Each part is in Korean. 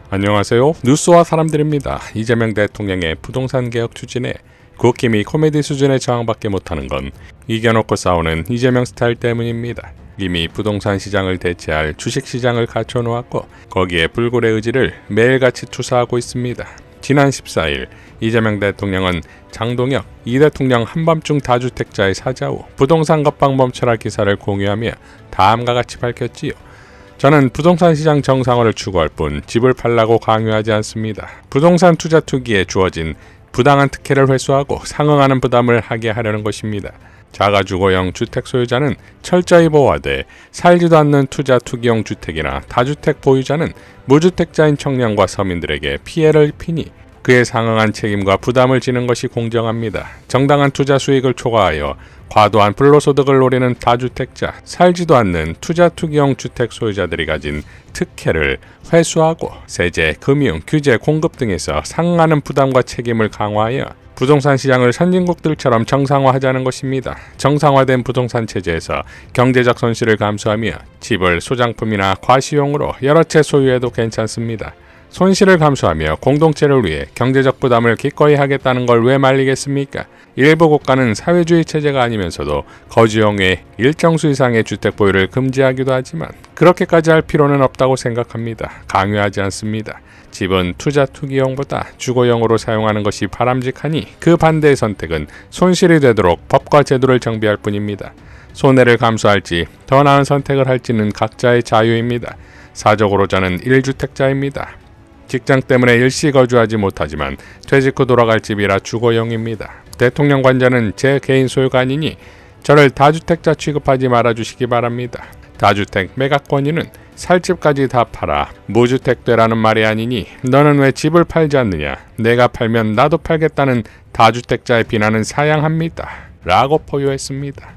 안녕하세요. 뉴스와 사람들입니다. 이재명 대통령의 부동산 개혁 추진에 국힘이 코미디 수준의 저항밖에 못하는 건 이겨놓고 싸우는 이재명 스타일 때문입니다. 이미 부동산 시장을 대체할 주식시장을 갖춰놓았고 거기에 불굴의 의지를 매일같이 투사하고 있습니다. 지난 14일 이재명 대통령은 장동혁 이 대통령 한밤중 다주택자의 사자 후 부동산 겁방 멈춰라 기사를 공유하며 다음과 같이 밝혔지요. 저는 부동산 시장 정상화를 추구할 뿐 집을 팔라고 강요하지 않습니다. 부동산 투자 투기에 주어진 부당한 특혜를 회수하고 상응하는 부담을 하게 하려는 것입니다. 자가주거형 주택 소유자는 철저히 보호하되 살지도 않는 투자 투기용 주택이나 다주택 보유자는 무주택자인 청년과 서민들에게 피해를 입히니 그에 상응한 책임과 부담을 지는 것이 공정합니다. 정당한 투자 수익을 초과하여 과도한 불로소득을 노리는 다주택자, 살지도 않는 투자 투기용 주택 소유자들이 가진 특혜를 회수하고 세제, 금융, 규제, 공급 등에서 상응하는 부담과 책임을 강화하여 부동산 시장을 선진국들처럼 정상화하자는 것입니다. 정상화된 부동산 체제에서 경제적 손실을 감수하며 집을 소장품이나 과시용으로 여러 채 소유해도 괜찮습니다. 손실을 감수하며 공동체를 위해 경제적 부담을 기꺼이 하겠다는 걸 왜 말리겠습니까? 일부 국가는 사회주의 체제가 아니면서도 거주용 외 일정 수 이상의 주택 보유를 금지하기도 하지만 그렇게까지 할 필요는 없다고 생각합니다. 강요하지 않습니다. 집은 투자 투기용보다 주거용으로 사용하는 것이 바람직하니 그 반대의 선택은 손실이 되도록 법과 제도를 정비할 뿐입니다. 손해를 감수할지 더 나은 선택을 할지는 각자의 자유입니다. 사적으로 저는 1주택자입니다. 직장 때문에 일시 거주하지 못하지만 퇴직 후 돌아갈 집이라 주거용입니다. 대통령 관저는 제 개인 소유가 아니니 저를 다주택자 취급하지 말아주시기 바랍니다. 다주택 매각 권유는 살 집까지 다 팔아 무주택 되라는 말이 아니니 너는 왜 집을 팔지 않느냐, 내가 팔면 나도 팔겠다는 다주택자의 비난은 사양합니다. 라고 포효했습니다.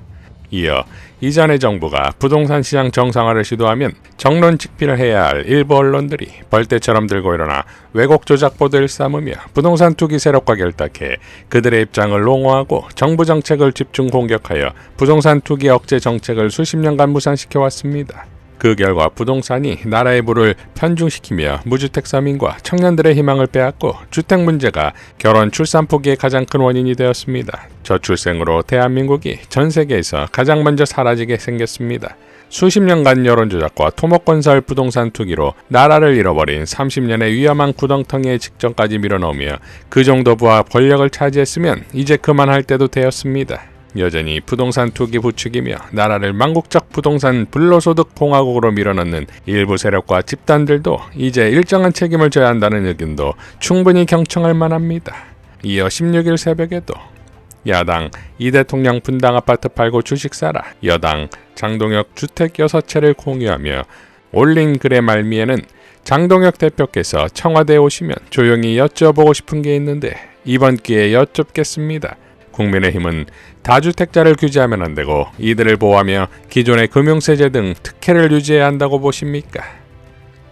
이어 이전의 정부가 부동산 시장 정상화를 시도하면 정론 직필을 해야 할 일부 언론들이 벌떼처럼 들고 일어나 왜곡 조작 보도를 삼으며 부동산 투기 세력과 결탁해 그들의 입장을 옹호하고 정부 정책을 집중 공격하여 부동산 투기 억제 정책을 수십 년간 무산시켜 왔습니다. 그 결과 부동산이 나라의 부를 편중시키며 무주택 서민과 청년들의 희망을 빼앗고 주택 문제가 결혼 출산 포기의 가장 큰 원인이 되었습니다. 저출생으로 대한민국이 전 세계에서 가장 먼저 사라지게 생겼습니다. 수십 년간 여론조작과 토목건설 부동산 투기로 나라를 잃어버린 30년의 위험한 구덩텅이에 직전까지 밀어넣으며 그 정도 부와 권력을 차지했으면 이제 그만할 때도 되었습니다. 여전히 부동산 투기 부추기며 나라를 망국적 부동산 불로소득 공화국으로 밀어넣는 일부 세력과 집단들도 이제 일정한 책임을 져야 한다는 의견도 충분히 경청할 만합니다. 이어 16일 새벽에도 야당 이 대통령 분당 아파트 팔고 주식 사라, 여당 장동혁 주택 6채를 공유하며 올린 글의 말미에는 장동혁 대표께서 청와대에 오시면 조용히 여쭤보고 싶은 게 있는데 이번 기회에 여쭙겠습니다. 국민의힘은 다주택자를 규제하면 안 되고 이들을 보호하며 기존의 금융세제 등 특혜를 유지해야 한다고 보십니까?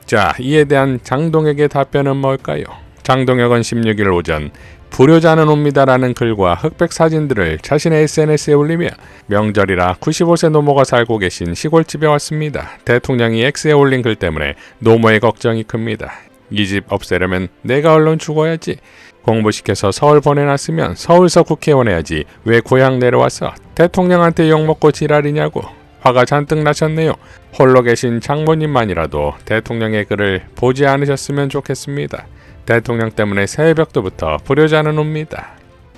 자, 이에 대한 장동혁의 답변은 뭘까요? 장동혁은 16일 오전 불효자는 옵니다라는 글과 흑백 사진들을 자신의 SNS에 올리며 명절이라 95세 노모가 살고 계신 시골집에 왔습니다. 대통령이 X에 올린 글 때문에 노모의 걱정이 큽니다. 이 집 없애려면 내가 얼른 죽어야지. 공부시켜서 서울 보내놨으면 서울서 국회의원 해야지 왜 고향 내려와서 대통령한테 욕먹고 지랄이냐고 화가 잔뜩 나셨네요. 홀로 계신 장모님만이라도 대통령의 글을 보지 않으셨으면 좋겠습니다. 대통령 때문에 새벽부터 불효자는 옵니다.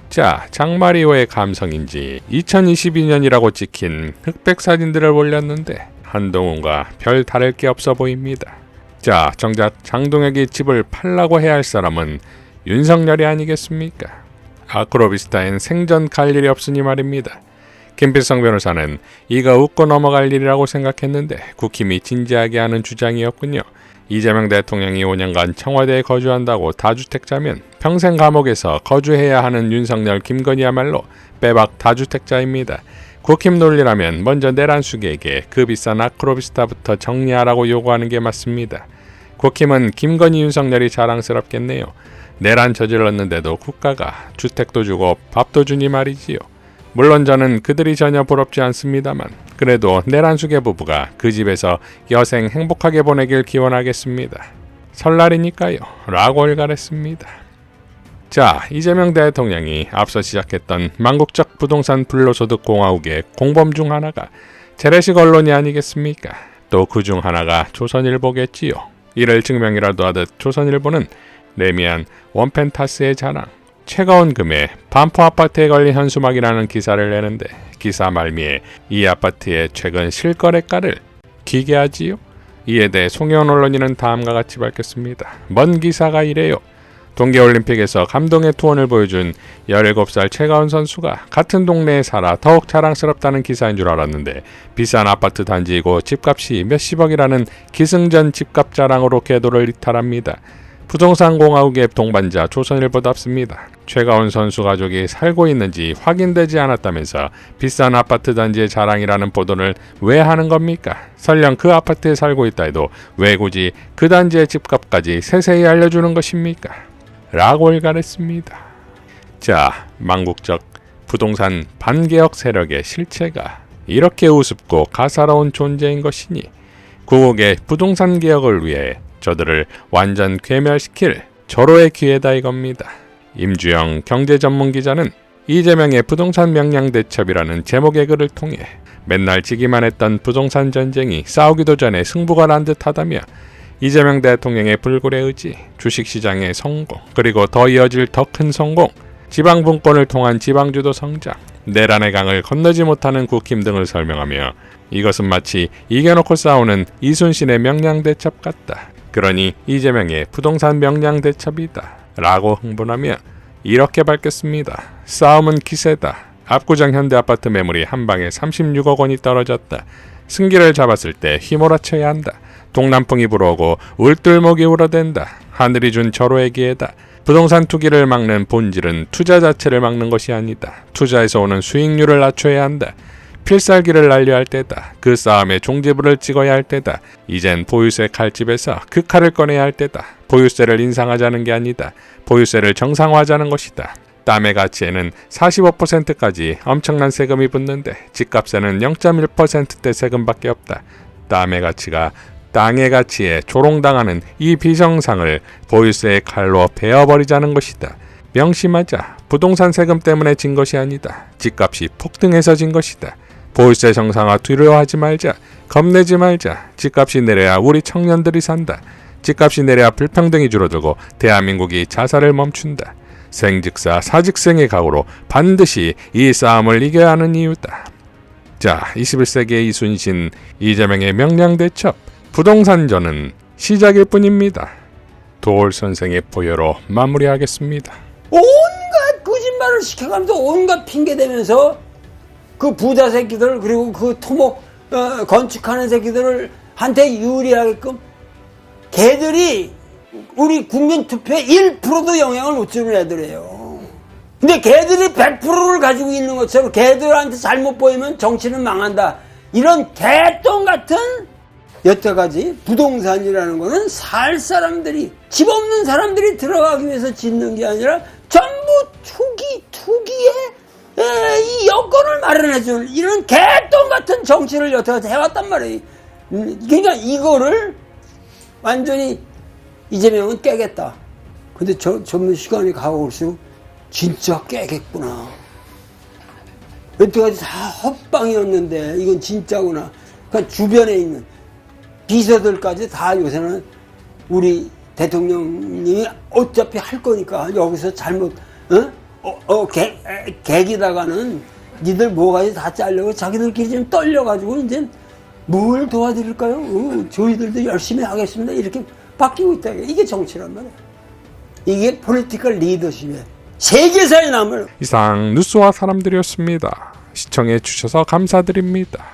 자, 장마리오의 감성인지 2022년이라고 찍힌 흑백 사진들을 올렸는데 한동훈과 별 다를 게 없어 보입니다. 자, 정작 장동혁이 집을 팔라고 해야 할 사람은 윤석열이 아니겠습니까? 아크로비스타엔 생전 갈 일이 없으니 말입니다. 김필성 변호사는 이가 웃고 넘어갈 일이라고 생각했는데 국힘이 진지하게 하는 주장이었군요. 이재명 대통령이 5년간 청와대에 거주한다고 다주택자면 평생 감옥에서 거주해야 하는 윤석열, 김건희야말로 빼박 다주택자입니다. 국힘 논리라면 먼저 내란수계에게 그 비싼 아크로비스타부터 정리하라고 요구하는 게 맞습니다. 국힘은 김건희, 윤석열이 자랑스럽겠네요. 내란 저질렀는데도 국가가 주택도 주고 밥도 주니 말이지요. 물론 저는 그들이 전혀 부럽지 않습니다만 그래도 내란수계 부부가 그 집에서 여생 행복하게 보내길 기원하겠습니다. 설날이니까요 라고 일갈했습니다. 자, 이재명 대통령이 앞서 시작했던 망국적 부동산 불로소득 공화국의 공범 중 하나가 재래식 언론이 아니겠습니까? 또 그 중 하나가 조선일보겠지요. 이를 증명이라도 하듯 조선일보는 레미안 원펜타스의 자랑, 최가온 금의 반포 아파트에 걸린 현수막이라는 기사를 내는데 기사 말미에 이 아파트의 최근 실거래가를 기계하지요. 이에 대해 송혜원 언론인은 다음과 같이 밝혔습니다. 먼 기사가 이래요. 동계올림픽에서 감동의 투혼을 보여준 17살 최가온 선수가 같은 동네에 살아 더욱 자랑스럽다는 기사인 줄 알았는데 비싼 아파트 단지이고 집값이 몇십억이라는 기승전 집값 자랑으로 궤도를 이탈합니다. 부동산 공화국의 동반자 조선일보답습니다. 최가온 선수 가족이 살고 있는지 확인되지 않았다면서 비싼 아파트 단지의 자랑이라는 보도를 왜 하는 겁니까? 설령 그 아파트에 살고 있다 해도 왜 굳이 그 단지의 집값까지 세세히 알려주는 것입니까? 라고 일갈했습니다. 자, 망국적 부동산 반개혁 세력의 실체가 이렇게 우습고 가사로운 존재인 것이니 구국의 부동산 개혁을 위해 저들을 완전 괴멸시킬 절호의 기회다 이겁니다. 임주영 경제전문기자는 이재명의 부동산 명량대첩이라는 제목의 글을 통해 맨날 지기만 했던 부동산 전쟁이 싸우기도 전에 승부가 난 듯하다며 이재명 대통령의 불굴의 의지, 주식시장의 성공, 그리고 더 이어질 더 큰 성공, 지방분권을 통한 지방주도 성장, 내란의 강을 건너지 못하는 국힘 등을 설명하며 이것은 마치 이겨놓고 싸우는 이순신의 명량대첩 같다. 그러니 이재명의 부동산 명량대첩이다. 라고 흥분하며 이렇게 밝혔습니다. 싸움은 기세다. 압구정 현대아파트 매물이 한 방에 36억 원이 떨어졌다. 승기를 잡았을 때 휘몰아쳐야 한다. 동남풍이 불어오고 울들목이 울어댄다. 하늘이 준 절호의 기회다. 부동산 투기를 막는 본질은 투자 자체를 막는 것이 아니다. 투자에서 오는 수익률을 낮춰야 한다. 필살기를 날려야 할 때다. 그 싸움에 종지부를 찍어야 할 때다. 이젠 보유세 칼집에서 그 칼을 꺼내야 할 때다. 보유세를 인상하자는 게 아니다. 보유세를 정상화하자는 것이다. 땅의 가치에는 45%까지 엄청난 세금이 붙는데 집값에는 0.1%대 세금밖에 없다. 땅의 가치에 조롱당하는 이 비정상을 보유세의 칼로 베어버리자는 것이다. 명심하자. 부동산 세금 때문에 진 것이 아니다. 집값이 폭등해서 진 것이다. 보유세 정상화 두려워하지 말자. 겁내지 말자. 집값이 내려야 우리 청년들이 산다. 집값이 내려야 불평등이 줄어들고 대한민국이 자살을 멈춘다. 생즉사 사직생의 각오로 반드시 이 싸움을 이겨야 하는 이유다. 자, 21세기의 이순신, 이재명의 명량대첩, 부동산전은 시작일 뿐입니다. 도올 선생의 포효로 마무리하겠습니다. 온갖 거짓말을 시켜가면서 온갖 핑계대면서 그 부자 새끼들 그리고 그 토목 건축하는 새끼들을 한테 유리하게끔 걔들이 우리 국민 투표에 1%도 영향을 못 주는 애들이에요. 근데 걔들이 100%를 가지고 있는 것처럼 걔들한테 잘못 보이면 정치는 망한다. 이런 개똥 같은 여태까지 부동산이라는 거는 살 사람들이 집 없는 사람들이 들어가기 위해서 짓는 게 아니라 전부 투기에 이 여건을 마련해줄 이런 개똥 같은 정치를 여태까지 해왔단 말이에요. 그러니까 이거를 완전히 이재명은 깨겠다. 근데 전문 시간이 가고 올수록 진짜 깨겠구나. 여태까지 다 헛방이었는데 이건 진짜구나. 그러니까 주변에 있는 비서들까지 다 요새는 우리 대통령님이 어차피 할 거니까 여기서 잘못 개기다가는 니들 뭐가지 다 잘려고 자기들끼리 좀 떨려가지고 이제 뭘 도와드릴까요? 저희들도 열심히 하겠습니다. 이렇게 바뀌고 있다. 이게 정치란 말이야. 이게 포리티컬 리더십의 세계사에 남을. 이상 뉴스와 사람들이었습니다. 시청해 주셔서 감사드립니다.